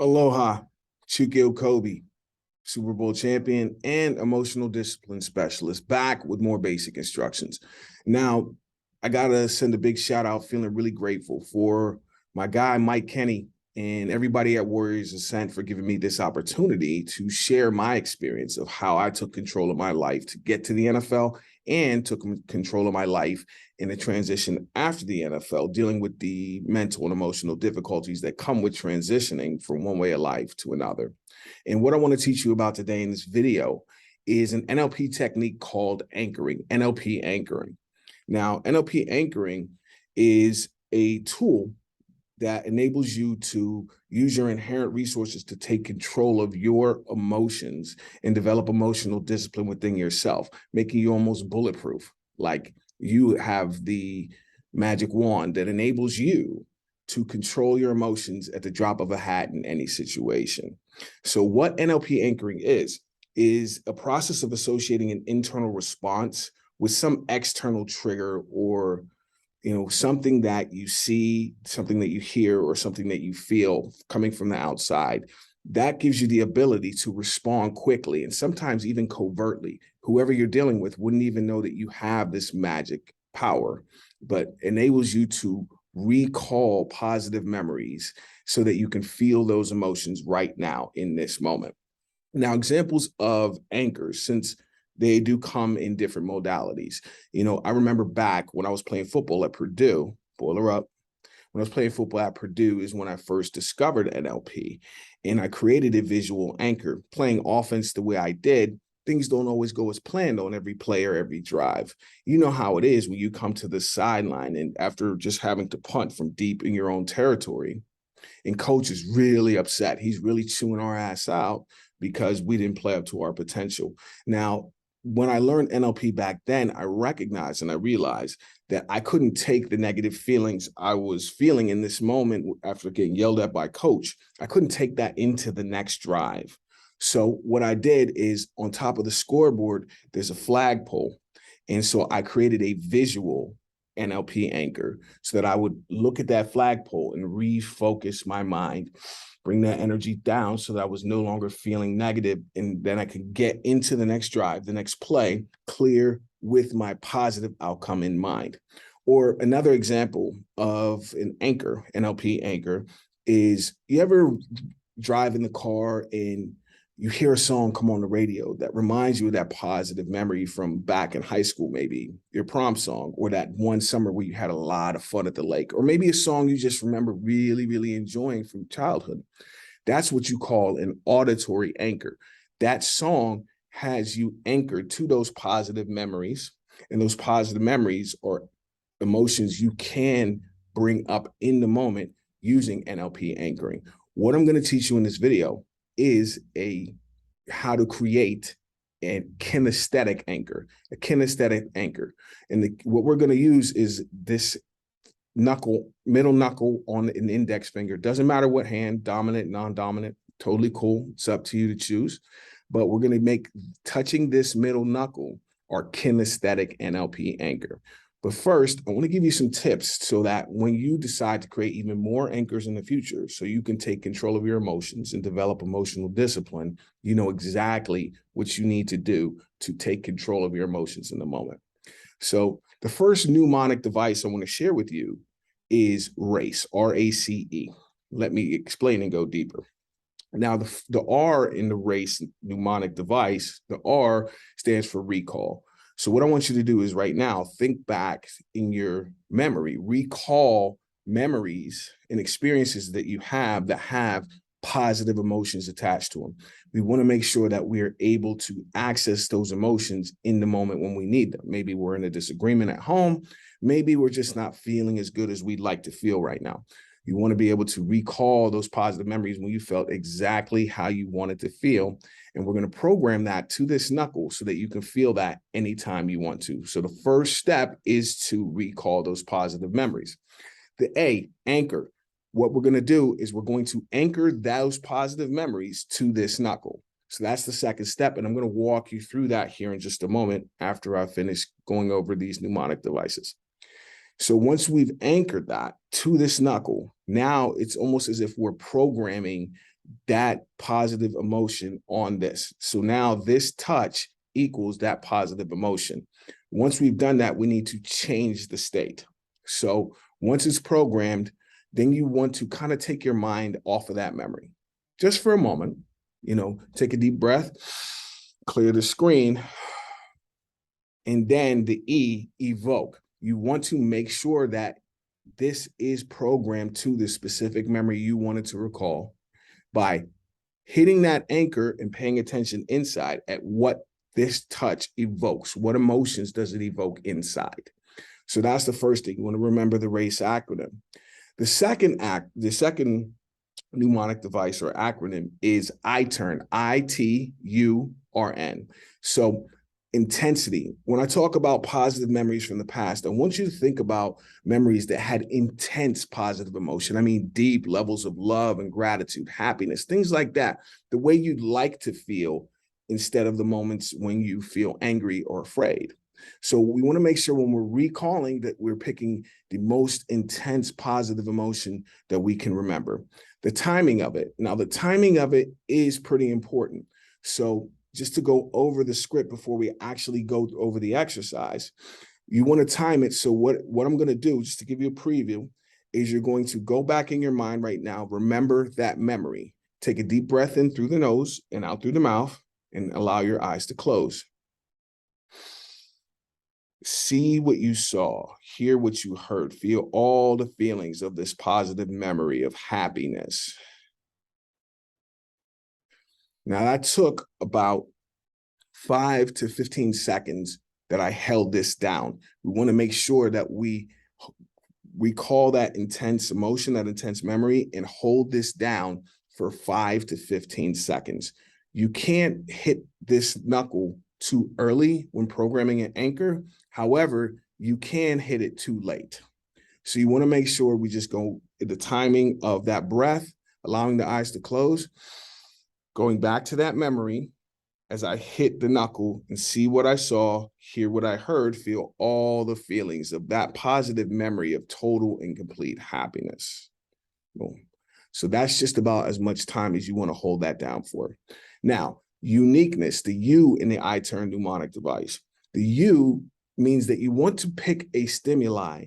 Aloha, Chukio Kobe, Super Bowl champion and emotional discipline specialist, back with more basic instructions. Now, I got to send a big shout out, feeling really grateful for my guy, Mike Kenny, and everybody at Warriors Ascent for giving me this opportunity to share my experience of how I took control of my life to get to the NFL and took control of my life in the transition after the NFL, dealing with the mental and emotional difficulties that come with transitioning from one way of life to another. And what I want to teach you about today in this video is an NLP technique called anchoring, NLP anchoring. Now, NLP anchoring is a tool that enables you to use your inherent resources to take control of your emotions and develop emotional discipline within yourself, making you almost bulletproof. Like you have the magic wand that enables you to control your emotions at the drop of a hat in any situation. So what NLP anchoring is a process of associating an internal response with some external trigger or something that you see, something that you hear, or something that you feel coming from the outside. That gives you the ability to respond quickly and sometimes even covertly. Whoever you're dealing with wouldn't even know that you have this magic power, but enables you to recall positive memories so that you can feel those emotions right now in this moment. Now, examples of anchors, since they do come in different modalities. I remember back when I was playing football at Purdue, boiler up, when I was playing football at Purdue is when I first discovered NLP, and I created a visual anchor. Playing offense the way I did, things don't always go as planned on every play or every drive. You know how it is when you come to the sideline and after just having to punt from deep in your own territory, and coach is really upset. He's really chewing our ass out because we didn't play up to our potential. Now, when I learned NLP back then, I recognized and I realized that I couldn't take the negative feelings I was feeling in this moment after getting yelled at by coach. I couldn't take that into the next drive. So what I did is on top of the scoreboard, there's a flagpole. And so I created a visual NLP anchor so that I would look at that flagpole and refocus my mind, bring that energy down so that I was no longer feeling negative. And then I could get into the next drive, the next play, clear with my positive outcome in mind. Or another example of an anchor, NLP anchor, is you ever drive in the car and you hear a song come on the radio that reminds you of that positive memory from back in high school, maybe your prom song, or that one summer where you had a lot of fun at the lake, or maybe a song you just remember really, really enjoying from childhood. That's what you call an auditory anchor. That song has you anchored to those positive memories, and those positive memories are emotions you can bring up in the moment using NLP anchoring. What I'm going to teach you in this video is how to create a kinesthetic anchor, And what we're going to use is this middle knuckle on an index finger. Doesn't matter what hand, dominant, non-dominant, totally cool. It's up to you to choose. But we're going to make touching this middle knuckle our kinesthetic NLP anchor. But first, I want to give you some tips so that when you decide to create even more anchors in the future, so you can take control of your emotions and develop emotional discipline, you know exactly what you need to do to take control of your emotions in the moment. So the first mnemonic device I want to share with you is RACE, R-A-C-E. Let me explain and go deeper. Now, the R in the RACE mnemonic device, the R stands for recall. So what I want you to do is right now, think back in your memory, recall memories and experiences that you have that have positive emotions attached to them. We want to make sure that we are able to access those emotions in the moment when we need them. Maybe we're in a disagreement at home. Maybe we're just not feeling as good as we'd like to feel right now. You want to be able to recall those positive memories when you felt exactly how you wanted to feel. And we're going to program that to this knuckle so that you can feel that anytime you want to. So the first step is to recall those positive memories. The A, anchor. What we're going to do is we're going to anchor those positive memories to this knuckle. So that's the second step. And I'm going to walk you through that here in just a moment after I finish going over these mnemonic devices. So once we've anchored that to this knuckle, now it's almost as if we're programming that positive emotion on this. So now this touch equals that positive emotion. Once we've done that, we need to change the state. So once it's programmed, then you want to kind of take your mind off of that memory. Just for a moment, take a deep breath, clear the screen, and then the E, evoke. You want to make sure that this is programmed to the specific memory you wanted to recall by hitting that anchor and paying attention inside at what this touch evokes. What emotions does it evoke inside? So that's the first thing. You want to remember the RACE acronym. The second mnemonic device or acronym is ITURN, ITURN. So intensity. When I talk about positive memories from the past, I want you to think about memories that had intense positive emotion. I mean, deep levels of love and gratitude, happiness, things like that. The way you'd like to feel instead of the moments when you feel angry or afraid. So we want to make sure when we're recalling that we're picking the most intense positive emotion that we can remember. The timing of it. Now, the timing of it is pretty important. So just to go over the script before we actually go over the exercise, you want to time it. So what I'm going to do, just to give you a preview, is you're going to go back in your mind right now, remember that memory. Take a deep breath in through the nose and out through the mouth and allow your eyes to close. See what you saw, hear what you heard, feel all the feelings of this positive memory of happiness. Now that took about 5 to 15 seconds that I held this down. We want to make sure that we recall that intense emotion, that intense memory, and hold this down for 5 to 15 seconds. You can't hit this knuckle too early when programming an anchor. However, you can hit it too late. So you want to make sure we just go at the timing of that breath, allowing the eyes to close, going back to that memory as I hit the knuckle and see what I saw, hear what I heard, feel all the feelings of that positive memory of total and complete happiness. Boom. So that's just about as much time as you want to hold that down for. Now, uniqueness, the U in the ITURN mnemonic device. The U means that you want to pick a stimuli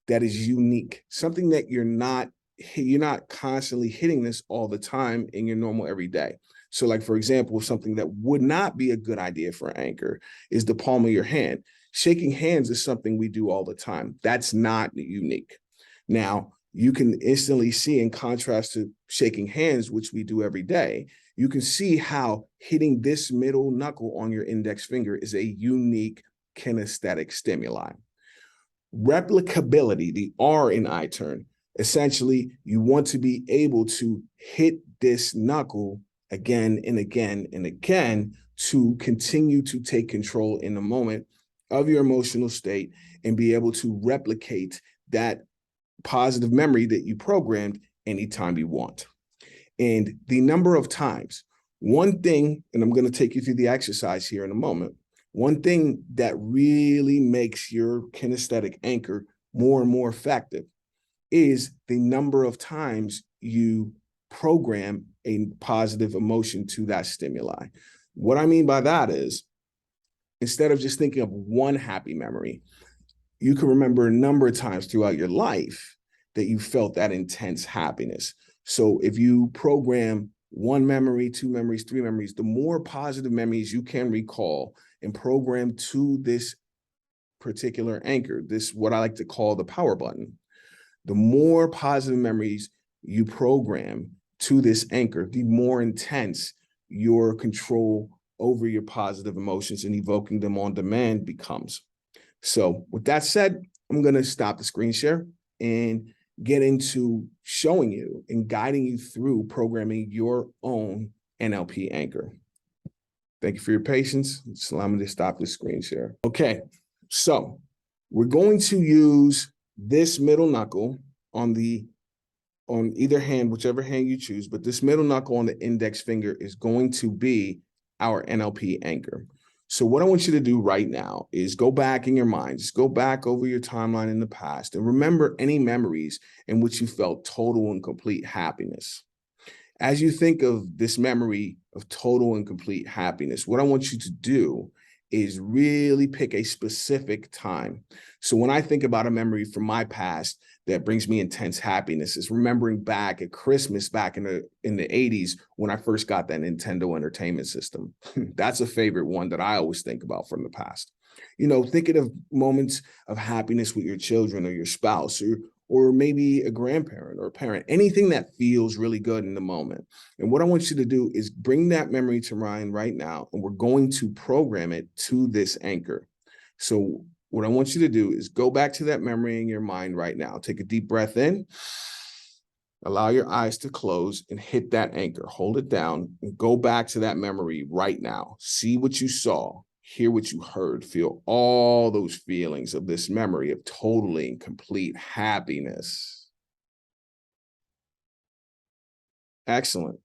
that is unique, something that you're not constantly hitting this all the time in your normal everyday. So like, for example, something that would not be a good idea for an anchor is the palm of your hand. Shaking hands is something we do all the time. That's not unique. Now, you can instantly see, in contrast to shaking hands, which we do every day, you can see how hitting this middle knuckle on your index finger is a unique kinesthetic stimuli. Replicability, the R in ITURN, essentially, you want to be able to hit this knuckle again and again and again to continue to take control in the moment of your emotional state and be able to replicate that positive memory that you programmed anytime you want. And the number of times, one thing, and I'm going to take you through the exercise here in a moment, one thing that really makes your kinesthetic anchor more and more effective is the number of times you program a positive emotion to that stimuli. What I mean by that is, instead of just thinking of one happy memory, you can remember a number of times throughout your life that you felt that intense happiness. So if you program one memory, two memories, three memories, the more positive memories you can recall and program to this particular anchor, this what I like to call the power button, the more positive memories you program to this anchor, the more intense your control over your positive emotions and evoking them on demand becomes. So with that said, I'm going to stop the screen share and get into showing you and guiding you through programming your own NLP anchor. Thank you for your patience. Just allow me to stop the screen share. Okay, so we're going to use this middle knuckle on either hand, whichever hand you choose, but this middle knuckle on the index finger is going to be our NLP anchor. So what I want you to do right now is go back in your mind, just go back over your timeline in the past and remember any memories in which you felt total and complete happiness. As you think of this memory of total and complete happiness, what I want you to do is really pick a specific time. So when I think about a memory from my past that brings me intense happiness, is remembering back at Christmas back in the 80s when I first got that Nintendo Entertainment System. That's a favorite one that I always think about from the past. Thinking of moments of happiness with your children or your spouse, or maybe a grandparent or a parent, anything that feels really good in the moment. And what I want you to do is bring that memory to mind right now, and we're going to program it to this anchor. So what I want you to do is go back to that memory in your mind right now. Take a deep breath in, allow your eyes to close, and hit that anchor. Hold it down and go back to that memory right now. See what you saw. Hear what you heard, feel all those feelings of this memory of totally and complete happiness. Excellent.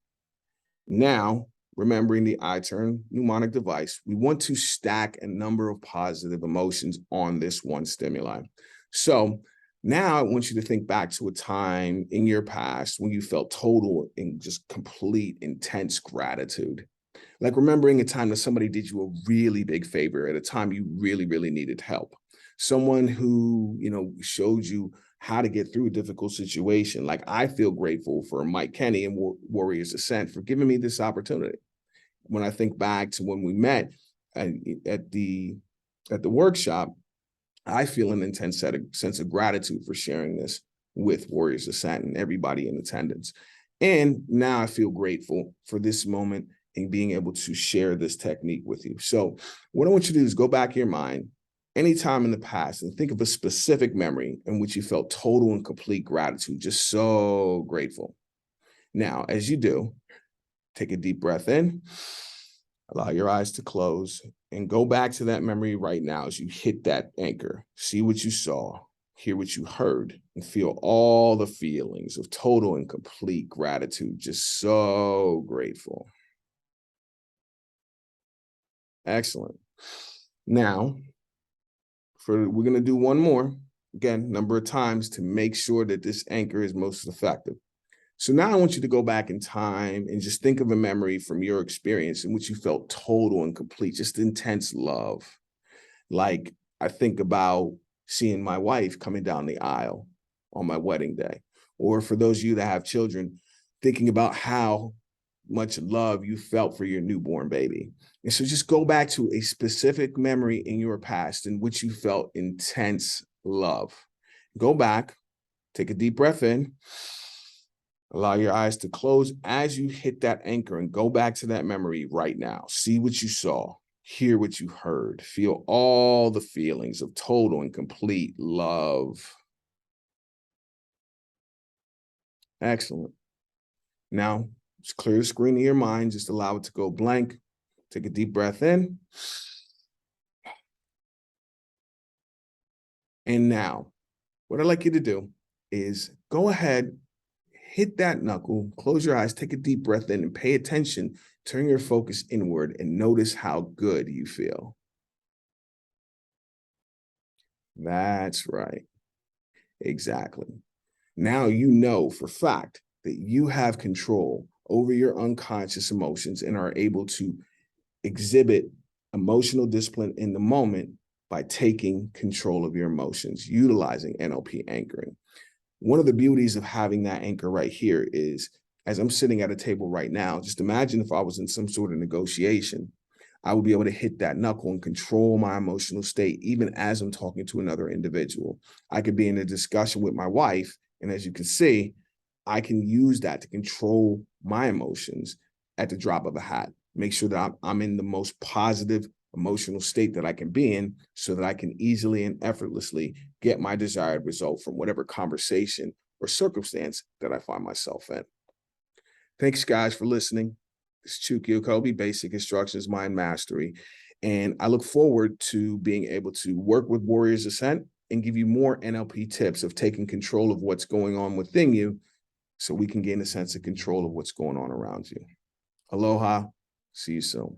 Now, remembering the iTurn mnemonic device, we want to stack a number of positive emotions on this one stimuli. So now I want you to think back to a time in your past when you felt total and just complete intense gratitude. Like remembering a time that somebody did you a really big favor at a time you really, really needed help. Someone who, showed you how to get through a difficult situation. Like I feel grateful for Mike Kenny and Warriors Ascent for giving me this opportunity. When I think back to when we met at the workshop, I feel an intense sense of gratitude for sharing this with Warriors Ascent and everybody in attendance. And now I feel grateful for this moment and being able to share this technique with you. So what I want you to do is go back in your mind anytime in the past and think of a specific memory in which you felt total and complete gratitude, just so grateful. Now, as you do, take a deep breath in, allow your eyes to close, and go back to that memory right now as you hit that anchor. See what you saw, hear what you heard, and feel all the feelings of total and complete gratitude, just so grateful. Excellent. Now, we're going to do one more, again, number of times to make sure that this anchor is most effective. So now I want you to go back in time and just think of a memory from your experience in which you felt total and complete, just intense love. Like I think about seeing my wife coming down the aisle on my wedding day, or for those of you that have children, thinking about how much love you felt for your newborn baby. And so just go back to a specific memory in your past in which you felt intense love. Go back, take a deep breath in, allow your eyes to close as you hit that anchor and go back to that memory right now. See what you saw, hear what you heard, feel all the feelings of total and complete love. Excellent. Now, just clear the screen of your mind. Just allow it to go blank. Take a deep breath in. And now, what I'd like you to do is go ahead, hit that knuckle, close your eyes, take a deep breath in, and pay attention. Turn your focus inward and notice how good you feel. That's right. Exactly. Now you know for fact that you have control over your unconscious emotions and are able to exhibit emotional discipline in the moment by taking control of your emotions, utilizing NLP anchoring. One of the beauties of having that anchor right here is, as I'm sitting at a table right now, just imagine if I was in some sort of negotiation, I would be able to hit that knuckle and control my emotional state, even as I'm talking to another individual. I could be in a discussion with my wife, and as you can see, I can use that to control my emotions at the drop of a hat. Make sure that I'm in the most positive emotional state that I can be in so that I can easily and effortlessly get my desired result from whatever conversation or circumstance that I find myself in. Thanks, guys, for listening. It's Chukio Kobe, Basic Instructions, Mind Mastery. And I look forward to being able to work with Warriors Ascent and give you more NLP tips of taking control of what's going on within you so we can gain a sense of control of what's going on around you. Aloha. See you soon.